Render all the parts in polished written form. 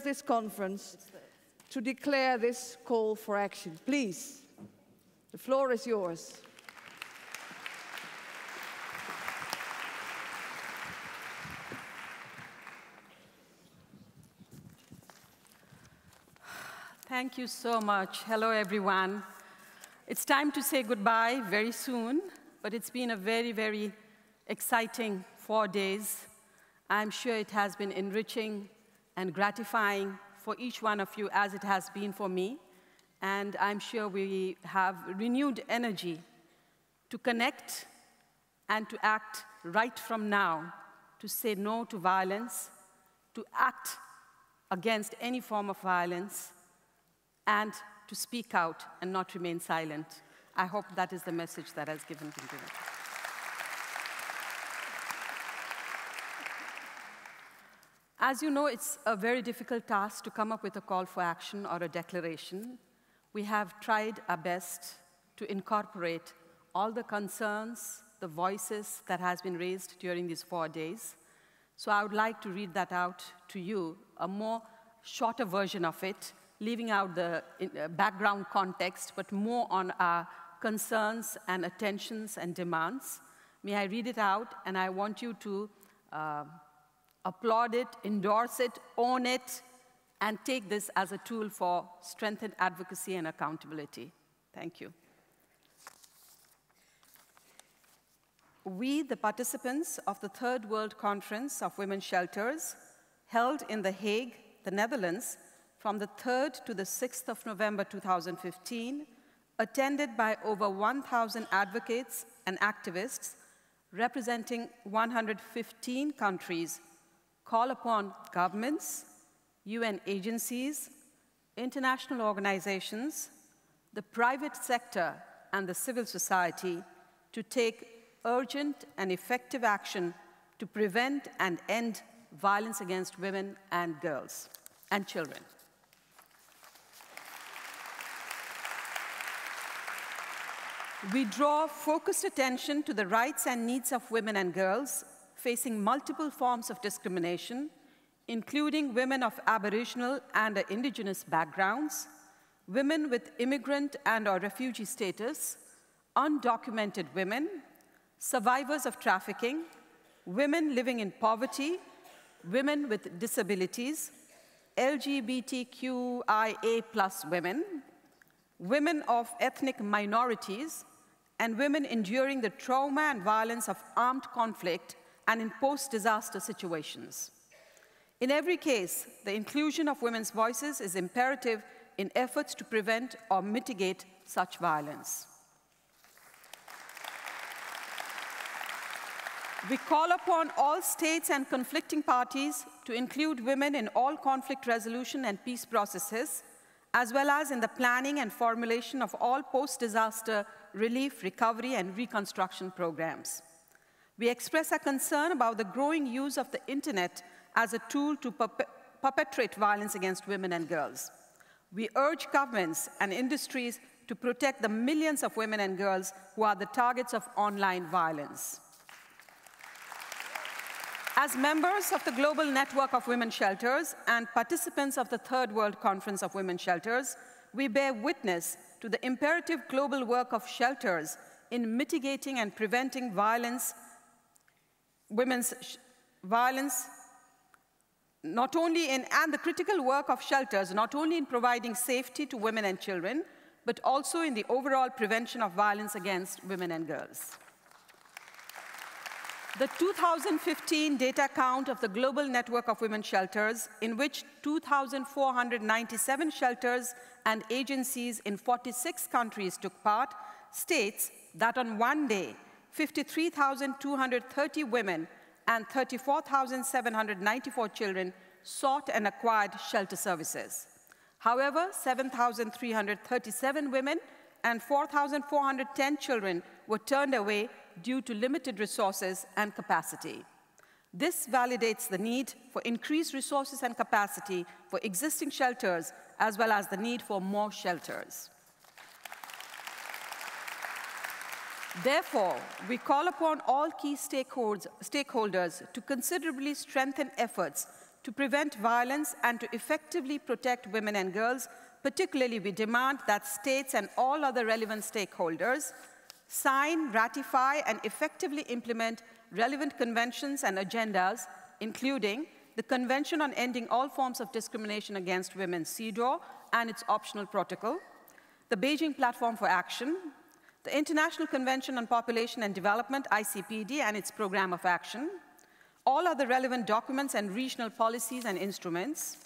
this conference to declare this call for action. Please, the floor is yours. Thank you so much. Hello, everyone. It's time to say goodbye very soon, but it's been a very, very exciting 4 days. I'm sure it has been enriching and gratifying for each one of you, as it has been for me. And I'm sure we have renewed energy to connect and to act right from now, to say no to violence, to act against any form of violence, and to speak out and not remain silent. I hope that is the message that has been given. As you know, it's a very difficult task to come up with a call for action or a declaration. We have tried our best to incorporate all the concerns, the voices that has been raised during these 4 days. So I would like to read that out to you, a more shorter version of it, leaving out the background context, but more on our concerns and attentions and demands. May I read it out, and I want you to applaud it, endorse it, own it, and take this as a tool for strengthened advocacy and accountability. Thank you. We, the participants of the Third World Conference of Women's Shelters, held in The Hague, the Netherlands, from the 3rd to the 6th of November 2015, attended by over 1,000 advocates and activists representing 115 countries, call upon governments, UN agencies, international organizations, the private sector, and the civil society to take urgent and effective action to prevent and end violence against women and girls and children. We draw focused attention to the rights and needs of women and girls facing multiple forms of discrimination, including women of Aboriginal and indigenous backgrounds, women with immigrant and/or refugee status, undocumented women, survivors of trafficking, women living in poverty, women with disabilities, LGBTQIA+ women, women of ethnic minorities, and women enduring the trauma and violence of armed conflict and in post-disaster situations. In every case, the inclusion of women's voices is imperative in efforts to prevent or mitigate such violence. We call upon all states and conflicting parties to include women in all conflict resolution and peace processes, as well as in the planning and formulation of all post-disaster relief, recovery, and reconstruction programs. We express our concern about the growing use of the internet as a tool to perpetrate violence against women and girls. We urge governments and industries to protect the millions of women and girls who are the targets of online violence. As members of the Global Network of Women's Shelters and participants of the Third World Conference of Women's Shelters, we bear witness to the imperative global work of shelters in mitigating and preventing violence, women's violence, and the critical work of shelters, not only in providing safety to women and children, but also in the overall prevention of violence against women and girls. The 2015 data count of the Global Network of Women's Shelters, in which 2,497 shelters and agencies in 46 countries took part, states that on one day, 53,230 women and 34,794 children sought and acquired shelter services. However, 7,337 women and 4,410 children were turned away due to limited resources and capacity. This validates the need for increased resources and capacity for existing shelters, as well as the need for more shelters. Therefore, we call upon all key stakeholders to considerably strengthen efforts to prevent violence and to effectively protect women and girls. Particularly, we demand that states and all other relevant stakeholders sign, ratify, and effectively implement relevant conventions and agendas, including the Convention on Ending All Forms of Discrimination Against Women, CEDAW, and its optional protocol, the Beijing Platform for Action, the International Convention on Population and Development, ICPD, and its program of action, all other relevant documents and regional policies and instruments,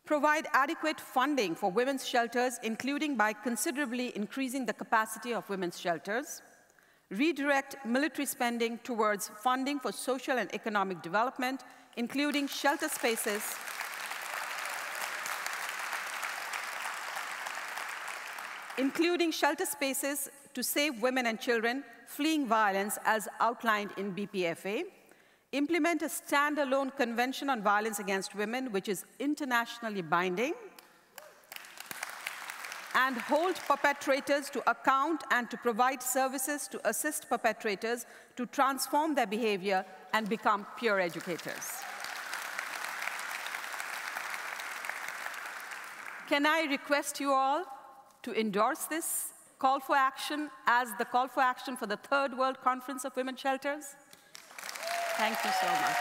provide adequate funding for women's shelters, including by considerably increasing the capacity of women's shelters, redirect military spending towards funding for social and economic development, including shelter spaces, to save women and children fleeing violence as outlined in BPFA, implement a standalone Convention on Violence Against Women, which is internationally binding, and hold perpetrators to account and to provide services to assist perpetrators to transform their behavior and become peer educators. Can I request you all to endorse this call for action as the call for action for the Third World Conference of Women's Shelters? Thank you so much.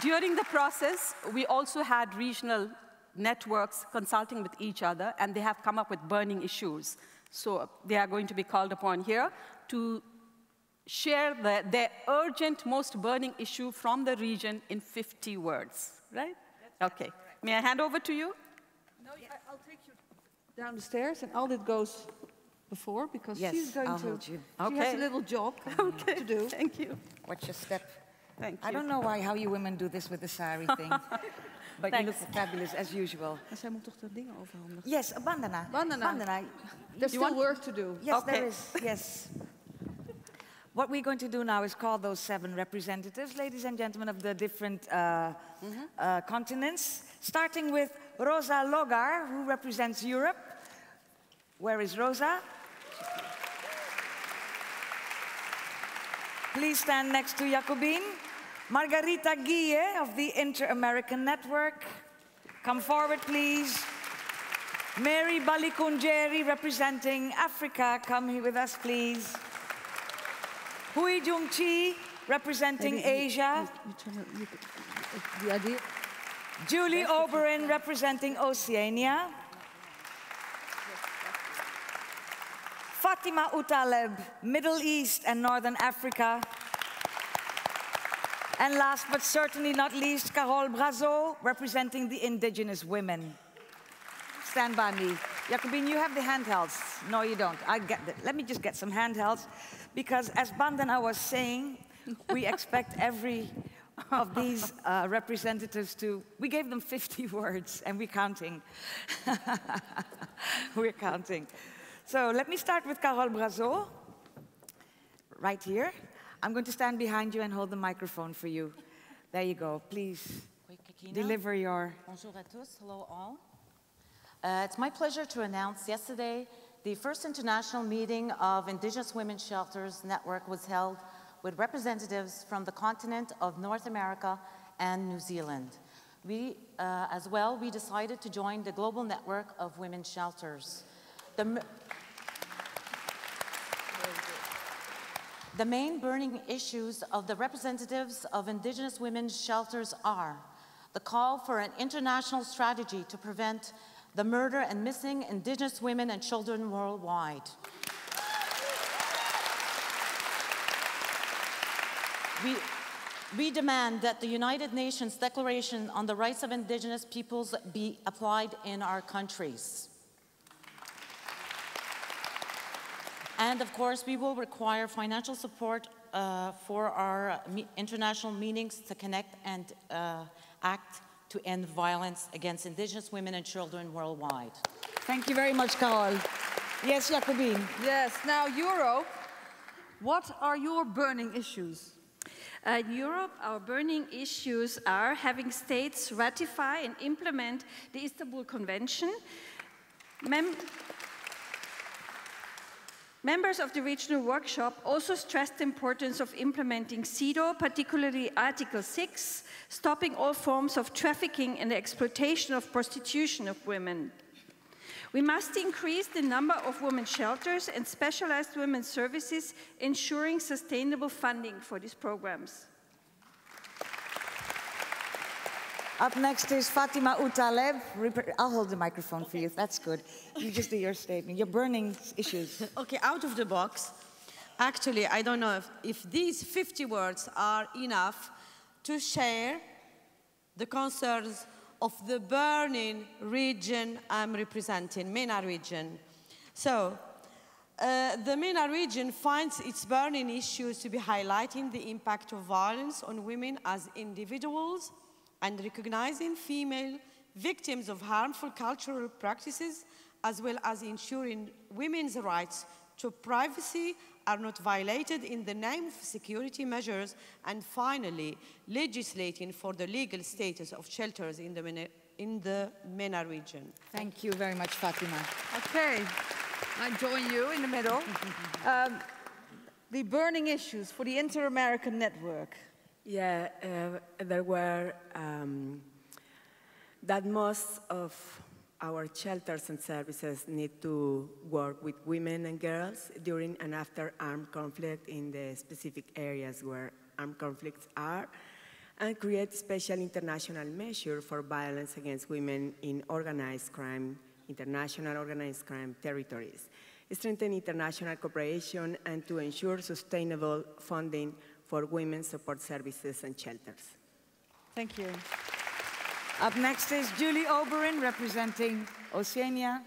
During the process, we also had regional networks consulting with each other, and they have come up with burning issues. So they are going to be called upon here to share their urgent, most burning issue from the region in 50 words, right? Okay. May I hand over to you? No, I'll take you down the stairs, and Aldit goes before, because she's going I'll to. hold you. She has a little job to do. Thank you. Watch your step. Thank you. I don't know how you women do this with the sari thing, but you look fabulous as usual. En zij moet toch dat ding overhandigen? Yes, a bandana. Bandana. There's still work to do. Yes, Okay. there is. Yes. What we're going to do now is call those 7 representatives, ladies and gentlemen, of the different continents, starting with Rosa Logar, who represents Europe. Where is Rosa? Please stand next to Jacobine. Margarita Guille of the Inter-American Network. Come forward, please. Mary Balikunjeri, representing Africa. Come here with us, please. Hui Jung Chi, representing Asia. The idea. Julie Oberon, representing Oceania. Fatima Utaleb, Middle East and Northern Africa. And last but certainly not least, Carole Brazeau, representing the indigenous women. Stand by me. Jacobine, you have the handhelds. No, you don't. I get that. Let me just get some handhelds, because as Bandana was saying, we expect every of these representatives to, we gave them 50 words, and we're counting. We're counting. So let me start with Carole Brazeau, right here. I'm going to stand behind you and hold the microphone for you. There you go. Please deliver your... Bonjour à tous. Hello all. It's my pleasure to announce yesterday the first international meeting of Indigenous Women's Shelters Network was held with representatives from the continent of North America and New Zealand. We, as well, we decided to join the global network of women's shelters. The main burning issues of the representatives of Indigenous women's shelters are the call for an international strategy to prevent the murder and missing Indigenous women and children worldwide. We demand that the United Nations Declaration on the Rights of Indigenous Peoples be applied in our countries. And of course, we will require financial support for our international meetings to connect and act to end violence against Indigenous women and children worldwide. Thank you very much, Carole. Yes, Jacobine. Yes, now Europe, what are your burning issues? In Europe, our burning issues are having states ratify and implement the Istanbul Convention, Members of the regional workshop also stressed the importance of implementing CEDAW, particularly Article 6, stopping all forms of trafficking and the exploitation of prostitution of women. We must increase the number of women's shelters and specialized women's services, ensuring sustainable funding for these programs. Up next is Fatima Outaleb. I'll hold the microphone for you. That's good. You just do your statement. Your burning issues. Okay, out of the box. Actually, I don't know if these 50 words are enough to share the concerns of the burning region I'm representing, MENA region. So, the MENA region finds its burning issues to be highlighting the impact of violence on women as individuals and recognizing female victims of harmful cultural practices, as well as ensuring women's rights to privacy are not violated in the name of security measures, and finally, legislating for the legal status of shelters in the MENA region. Thank you very much, Fatima. Okay, I join you in the middle. The burning issues for the Inter-American Network. Yeah, there were that most of our shelters and services need to work with women and girls during and after armed conflict in the specific areas where armed conflicts are, and create special international measures for violence against women in organized crime, international organized crime territories, strengthen international cooperation, and to ensure sustainable funding for women's support services and shelters. Thank you. Up next is Julie Oberon, representing Oceania.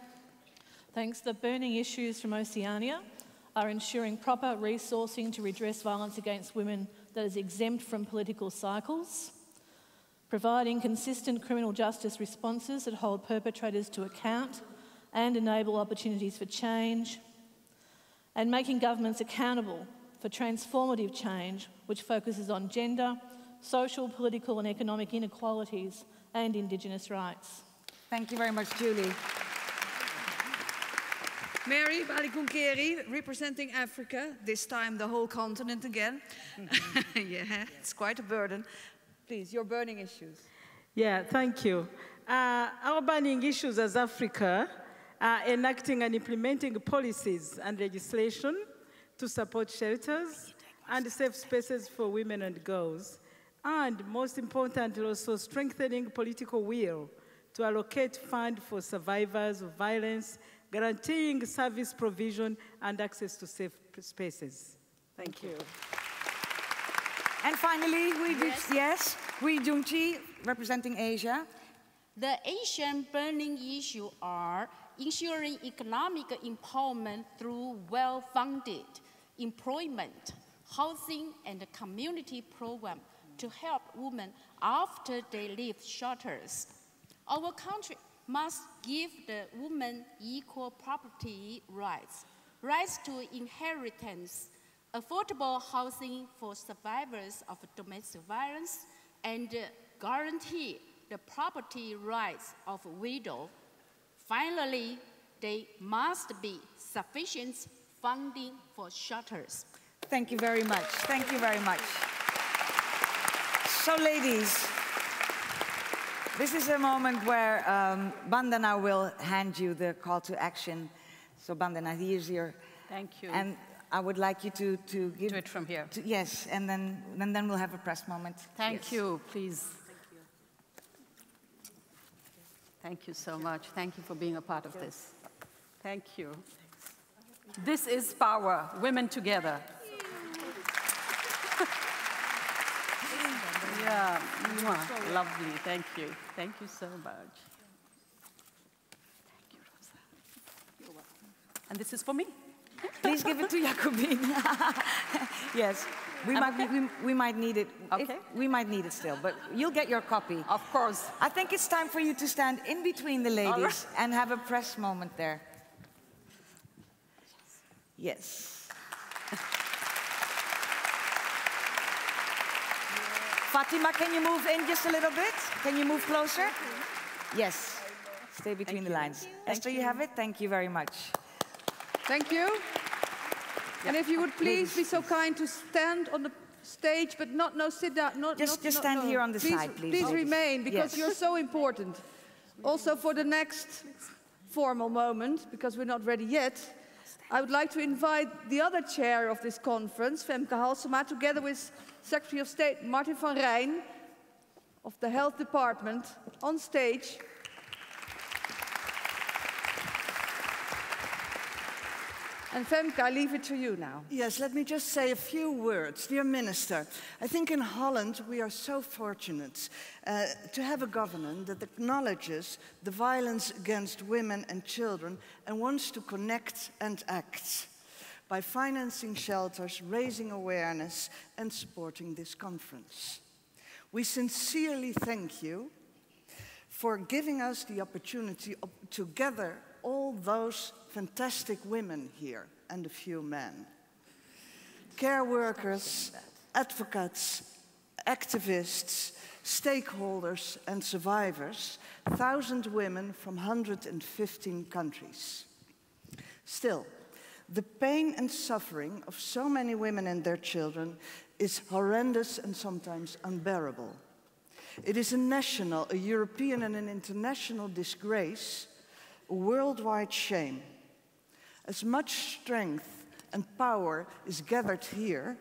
Thanks. The burning issues from Oceania are ensuring proper resourcing to redress violence against women that is exempt from political cycles, providing consistent criminal justice responses that hold perpetrators to account and enable opportunities for change, and making governments accountable for transformative change, which focuses on gender, social, political and economic inequalities and Indigenous rights. Thank you very much, Julie. Mary Balikunkeri, representing Africa, this time the whole continent again. Yeah, it's quite a burden. Please, your burning issues. Yeah, thank you. Our burning issues as Africa are enacting and implementing policies and legislation to support shelters and safe spaces for women and girls. And most importantly, also strengthening political will to allocate funds for survivors of violence, guaranteeing service provision and access to safe spaces. Thank you. And finally, Hui Jungchi, representing Asia. The Asian burning issues are ensuring economic empowerment through well-funded employment, housing, and community programs to help women after they leave shelters. Our country must give the women equal property rights, rights to inheritance, affordable housing for survivors of domestic violence, and guarantee the property rights of widows. Finally, there must be sufficient funding for shelters. Thank you very much. Thank you very much. So, ladies, this is a moment where Bandana will hand you the call to action. So, Bandana, here's your... Thank you. And I would like you to give... Do it from here. Yes, and then we'll have a press moment. Thank you, please. Thank you so much. Thank you for being a part of this. Thank you. This is power, women together. Yeah, lovely. Thank you. Thank you so much. Thank you, Rosa. You're welcome. And this is for me. Please give it to Jacobine. Yes, we might need it. Okay. We might need it still, but you'll get your copy. Of course. I think it's time for you to stand in between the ladies and have a press moment there. Yes. Fatima, can you move in just a little bit? Can you move closer? Yes. Stay between the lines. Esther, you have it? Thank you very much. Thank you. And if you would please be so kind to stand on the stage, but sit down. Just stand here on the side, please. Please remain, because you're so important. Also for the next formal moment, because we're not ready yet, I would like to invite the other chair of this conference, Femke Halsema, together with Secretary of State Martin van Rijn of the Health Department, on stage. And Femke, I leave it to you now. Yes, let me just say a few words. Dear Minister, I think in Holland we are so fortunate to have a government that acknowledges the violence against women and children and wants to connect and act by financing shelters, raising awareness and supporting this conference. We sincerely thank you for giving us the opportunity to gather all those fantastic women here and a few men. Care workers, advocates, activists, stakeholders and survivors, 1,000 women from 115 countries. Still, the pain and suffering of so many women and their children is horrendous and sometimes unbearable. It is a national, a European and an international disgrace, a worldwide shame. As much strength and power is gathered here,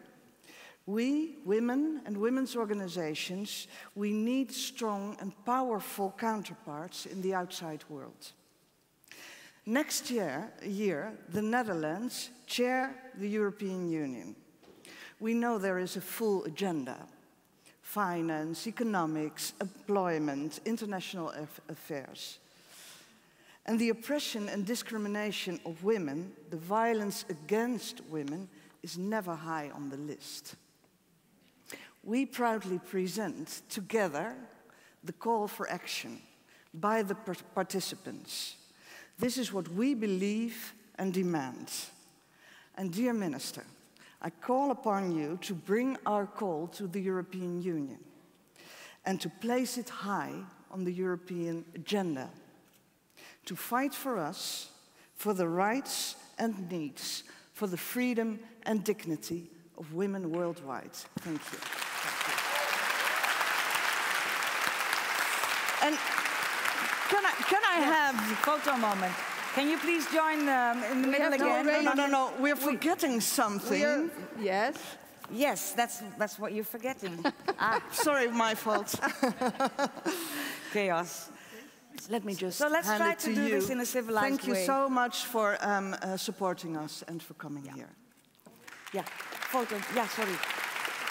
we, women and women's organizations, we need strong and powerful counterparts in the outside world. Next year, the Netherlands chair the European Union. We know there is a full agenda: finance, economics, employment, international affairs. And the oppression and discrimination of women, the violence against women, is never high on the list. We proudly present together the call for action by the participants. This is what we believe and demand. And dear Minister, I call upon you to bring our call to the European Union and to place it high on the European agenda, to fight for us, for the rights and needs, for the freedom and dignity of women worldwide. Thank you. And can I have a photo moment? Can you please join in the middle again? No, we're forgetting something. Yes? Yes, that's what you're forgetting. Sorry, my fault. Chaos. Let me just So let's hand try it to do this in a civilized way. Thank you so much for supporting us and for coming here. Yeah, photo. Yeah, sorry.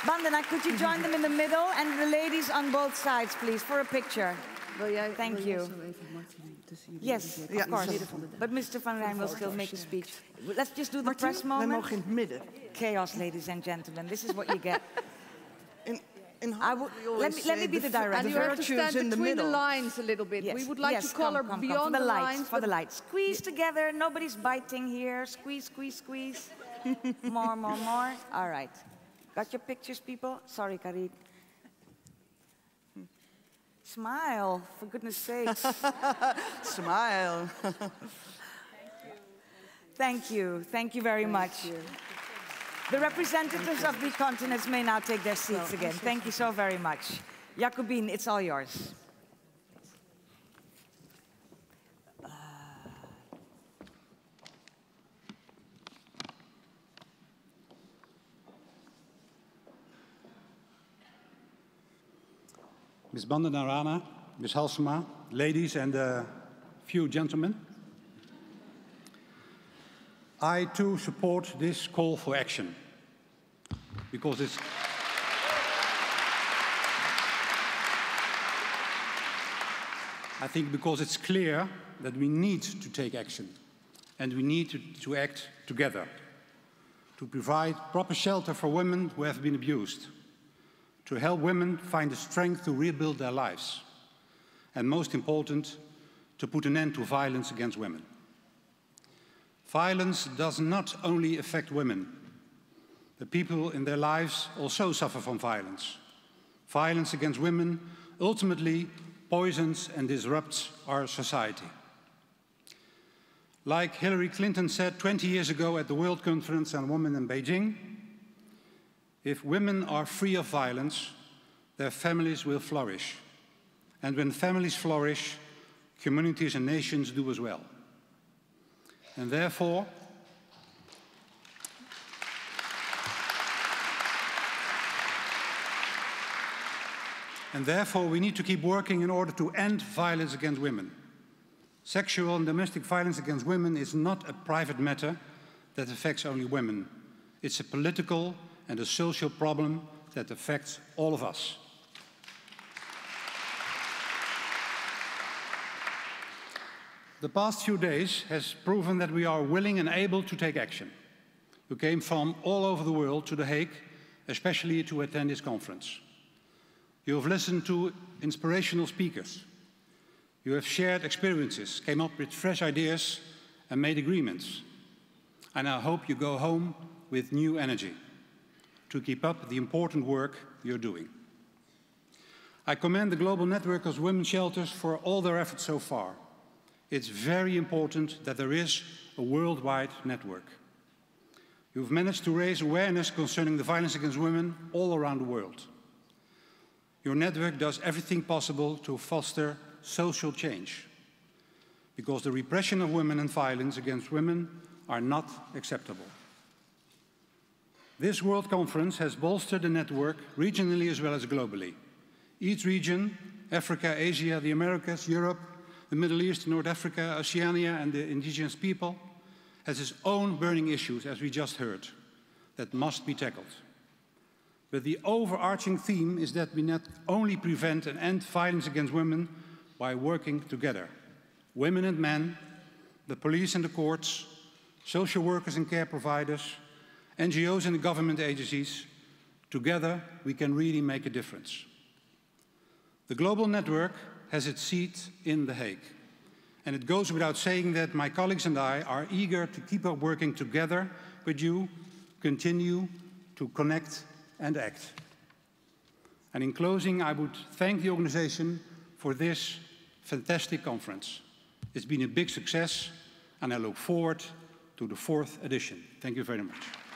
Bandana, could you join them in the middle? And the ladies on both sides, please, for a picture. Thank you. Yes, of course. But Mr. Van Rijn will still make a speech. Let's just do the press moment. Wij mogen in het midden. Chaos, ladies and gentlemen. This is what you get. Let me be the director. And you have to stand between the lines a little bit. Yes. We would like to color beyond for the lights. lines. For the lights. Squeeze together. Nobody's biting here. Squeeze, squeeze, squeeze. More. All right. Got your pictures, people? Sorry, Karin. Smile, for goodness sakes. Smile. Thank you. Thank you very much. The representatives of the continents may now take their seats again. Thank you so very much. Jacobine, it's all yours. Ms. Bandanarana, Ms. Halsema, ladies and a few gentlemen. I too support this call for action because it's because it's clear that we need to take action and we need to act together to provide proper shelter for women who have been abused, to help women find the strength to rebuild their lives, and most important, to put an end to violence against women. Violence does not only affect women. The people in their lives also suffer from violence. Violence against women ultimately poisons and disrupts our society. Like Hillary Clinton said 20 years ago at the World Conference on Women in Beijing, if women are free of violence, their families will flourish. And when families flourish, communities and nations do as well. And therefore, we need to keep working in order to end violence against women. Sexual and domestic violence against women is not a private matter that affects only women. It's a political and a social problem that affects all of us. The past few days has proven that we are willing and able to take action. You came from all over the world to The Hague, especially to attend this conference. You have listened to inspirational speakers. You have shared experiences, came up with fresh ideas, and made agreements. And I hope you go home with new energy to keep up the important work you're doing. I commend the Global Network of Women's Shelters for all their efforts so far. It's very important that there is a worldwide network. You've managed to raise awareness concerning the violence against women all around the world. Your network does everything possible to foster social change, because the repression of women and violence against women are not acceptable. This World Conference has bolstered the network regionally as well as globally. Each region, Africa, Asia, the Americas, Europe, the Middle East, North Africa, Oceania, and the indigenous people, has its own burning issues, as we just heard, that must be tackled. But the overarching theme is that we not only prevent and end violence against women by working together. Women and men, the police and the courts, social workers and care providers, NGOs and the government agencies, together we can really make a difference. The global network has its seat in The Hague. And it goes without saying that my colleagues and I are eager to keep up working together with you, continue to connect and act. And in closing, I would thank the organization for this fantastic conference. It's been a big success, and I look forward to the 4th edition. Thank you very much.